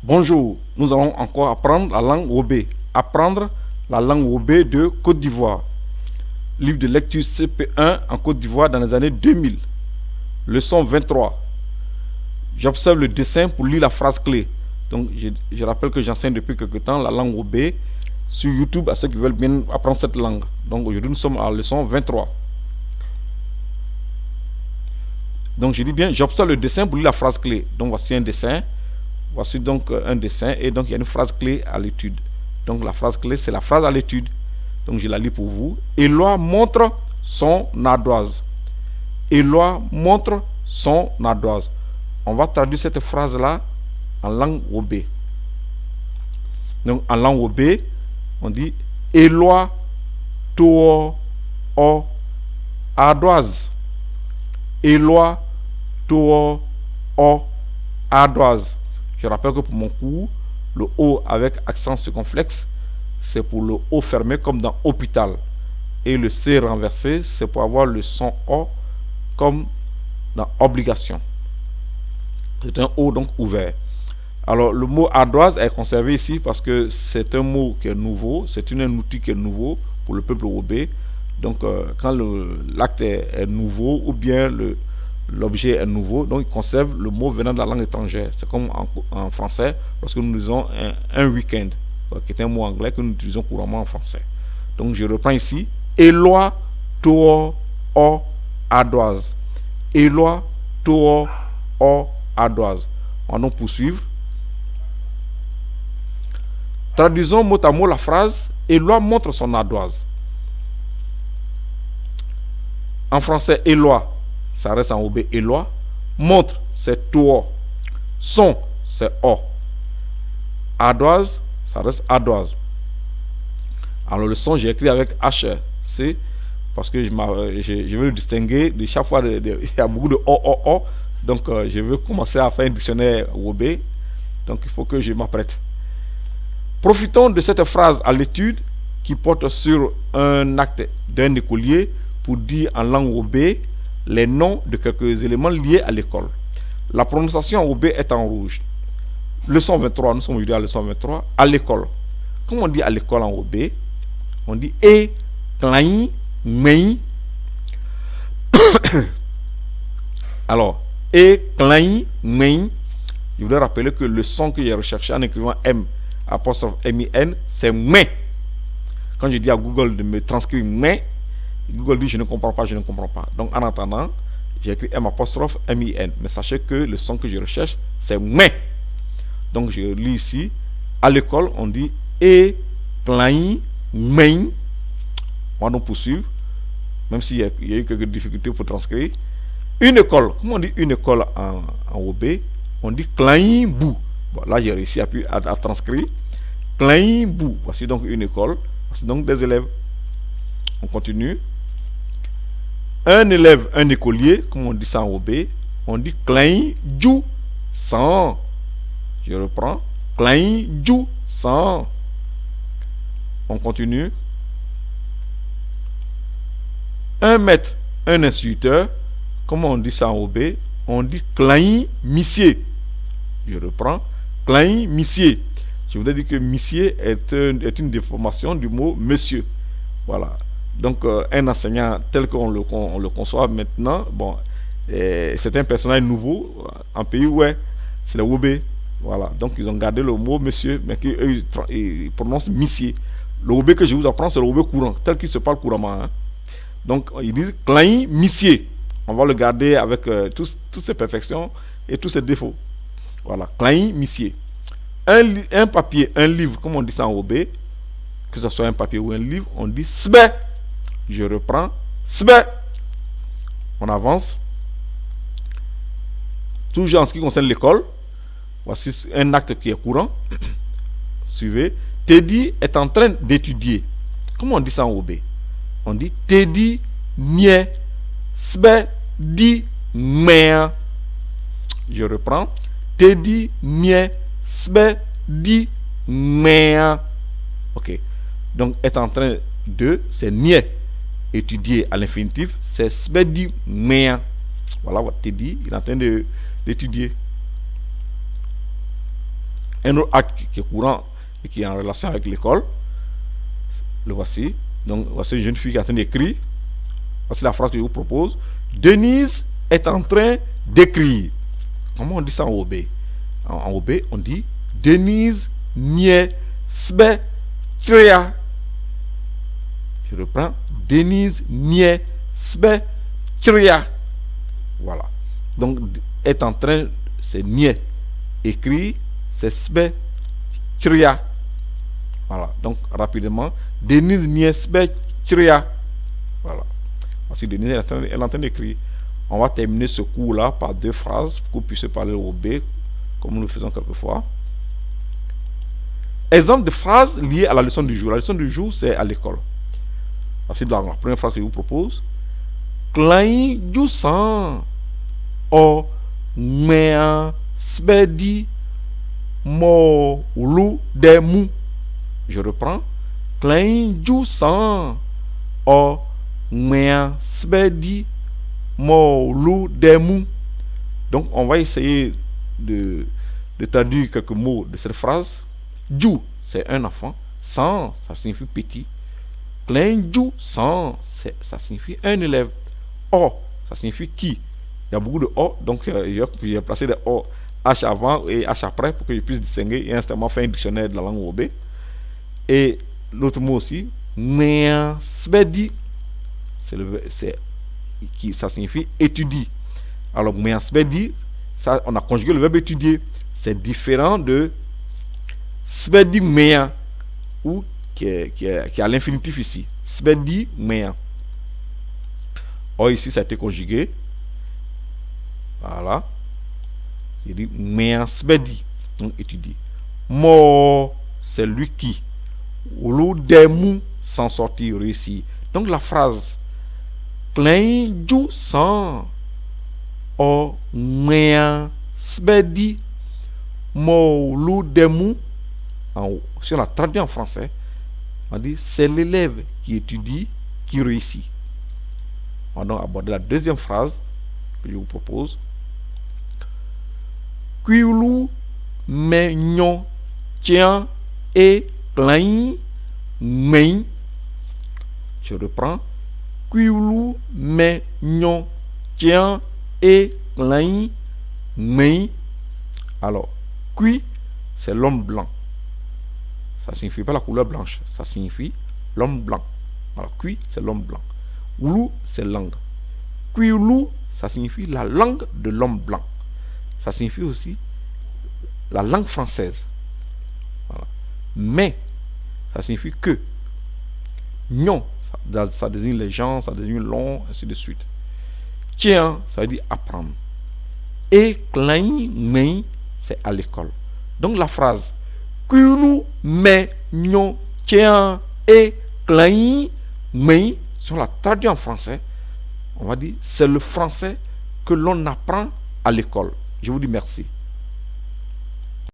Bonjour, nous allons encore apprendre la langue Wobé. Apprendre la langue Wobé de Côte d'Ivoire. Livre de lecture CP1 en Côte d'Ivoire dans les années 2000. Leçon 23. J'observe le dessin pour lire la phrase clé. Donc, je rappelle que j'enseigne depuis quelque temps la langue Wobé sur YouTube à ceux qui veulent bien apprendre cette langue. Donc, aujourd'hui, nous sommes à la leçon 23. Donc, je dis bien, j'observe le dessin pour lire la phrase clé. Donc, voici un dessin. Voici donc un dessin et donc il y a une phrase clé à l'étude. Donc la phrase clé, c'est la phrase à l'étude. Donc je la lis pour vous. Éloi montre son ardoise. Éloi montre son ardoise. On va traduire cette phrase-là en langue Wobé. Donc en langue Wobé, on dit Éloi to o ardoise. Éloi to o ardoise. Je rappelle que pour mon cours, le O avec accent circonflexe, c'est pour le O fermé comme dans hôpital. Et le C renversé, c'est pour avoir le son O comme dans obligation. C'est un O donc ouvert. Alors le mot ardoise est conservé ici parce que c'est un mot qui est nouveau, c'est un outil qui est nouveau pour le peuple Wobé. Donc quand l'acte est nouveau ou bien l'objet est nouveau, donc il conserve le mot venant de la langue étrangère. C'est comme en français, lorsque nous disons un week-end, qui est un mot anglais que nous utilisons couramment en français. Donc je reprends ici, Éloi to o ardoise. Éloi to o ardoise. On va donc poursuivre. Traduisons mot à mot la phrase, Éloi montre son ardoise. En français, Éloi, ça reste en Wobé, Éloi. Montre, c'est to. Son, c'est o. Ardoise, ça reste ardoise. Alors le son, j'ai écrit avec H, C, parce que je veux le distinguer. De chaque fois, il y a beaucoup de o. Donc je veux commencer à faire un dictionnaire Wobé. Donc il faut que je m'apprête. Profitons de cette phrase à l'étude qui porte sur un acte d'un écolier pour dire en langue Wobé les noms de quelques éléments liés à l'école. La prononciation en Wobé est en rouge. Leçon 23, nous sommes aujourd'hui à leçon 23. À l'école. Comment on dit à l'école en Wobé? On dit e, klain, mei. Alors, e, klain, mei. Je voudrais rappeler que le son que j'ai recherché en écrivant M, apostrophe M-I-N, c'est mais. Quand je dis à Google de me transcrire mais, Google dit je ne comprends pas, je ne comprends pas. Donc en attendant, j'ai écrit M apostrophe M-I-N. Mais sachez que le son que je recherche, c'est mais. Donc je lis ici, à l'école, on dit e, plein, main. On va donc poursuivre, même s'il y a eu quelques difficultés pour transcrire. Une école, comment on dit une école en Wobé? On dit klein bou. Bon, là j'ai réussi à transcrire. Klein bou. Voici donc une école. Voici donc des élèves. On continue. Un élève, un écolier, comme on dit ça en Wobé, on dit klein ju san. Je reprends. Klein ju san. On continue. Un maître, un instituteur, comment on dit ça en Wobé? On dit klein missier. Je reprends. Klein missier. Je voudrais dire que missier est une déformation du mot monsieur. Voilà. Donc un enseignant tel qu'on le conçoit maintenant, bon, c'est un personnage nouveau en pays où c'est le Wobé. Voilà. Donc ils ont gardé le mot monsieur, mais qu'ils prononcent missier. Le Wobé que je vous apprends, c'est le Wobé courant, tel qu'il se parle couramment. Hein. Donc ils disent klein missier. On va le garder avec toutes ses perfections et tous ses défauts. Voilà, klein missier. Un papier, un livre, comme on dit ça en Wobé, que ce soit un papier ou un livre, on dit sbe. Je reprends, sbe. On avance. Toujours en ce qui concerne l'école, voici un acte qui est courant. Suivez. Teddy est en train d'étudier. Comment on dit ça en Wobé? On dit Teddy nie sbe di mea. Je reprends. Teddy nie sbe di mea. Ok. Donc est en train de, c'est nie. Étudier à l'infinitif, c'est sbe di mea. Voilà, Teddy, il est en train d'étudier. un autre acte qui est courant et qui est en relation avec l'école. Le voici. Donc, voici une jeune fille qui est en train d'écrire. Voici la phrase que je vous propose. Denise est en train d'écrire. Comment on dit ça en OB? En OB, on dit Denise nie sbe tria. Je reprends. Denise nie sbe tria. Voilà. Donc, est en train, c'est nie. Écrit, c'est sbe tria. Voilà. Donc, rapidement. Denise nie sbe tria. Voilà. Voici Denise elle est en train d'écrire. On va terminer ce cours-là par 2 phrases pour que vous puissiez parler au B, comme nous le faisons quelquefois. Exemple de phrases liées à la leçon du jour. La leçon du jour, c'est à l'école. Voici la première phrase que je vous propose. Klein du sang o mea spedi mo lu demu. Je reprends. Klein du sang o mea spedi mo lu demu. Donc on va essayer de traduire quelques mots de cette phrase. Ju, c'est un enfant. Sang, ça signifie petit. Plein ju, sang, ça signifie un élève. O, ça signifie qui. Il y a beaucoup de O, donc j'ai placé des O, H avant et H après pour que je puisse distinguer et instantanément faire un dictionnaire de la langue OB. Et l'autre mot aussi, mea spedi, ça signifie étudie. Alors, mea spedi, ça, on a conjugué le verbe étudier. C'est différent de spedi mea, ou qui est à l'infinitif ici. Spedi mea. Or, ici, ça a été conjugué. Voilà. Il dit mea spedi, donc étudier. Mo, c'est lui qui. Ou demu, s'en sortir, réussir. Donc, la phrase Klein ju sang o mea spedi mo lu demu. Si on a traduit en français, on dit c'est l'élève qui étudie qui réussit. On va donc aborder la deuxième phrase que je vous propose. Kuilu me nyon tiens et klein main. Je reprends. Kuilu me nyon tiens et klein main. Alors, kui, c'est l'homme blanc. Ça signifie pas la couleur blanche, ça signifie l'homme blanc. Alors, kui, c'est l'homme blanc. Ulu, c'est langue. Kuilu, ça signifie la langue de l'homme blanc. Ça signifie aussi la langue française. Voilà. Mais, ça signifie que. Nyon, ça désigne les gens, ça désigne l'on, ainsi de suite. Tiens, ça veut dire apprendre. Et klein, main, c'est à l'école. Donc la phrase Kuru, me, nyon, tiens, et klein, main, si on la traduit en français, on va dire c'est le français que l'on apprend à l'école. Je vous dis merci.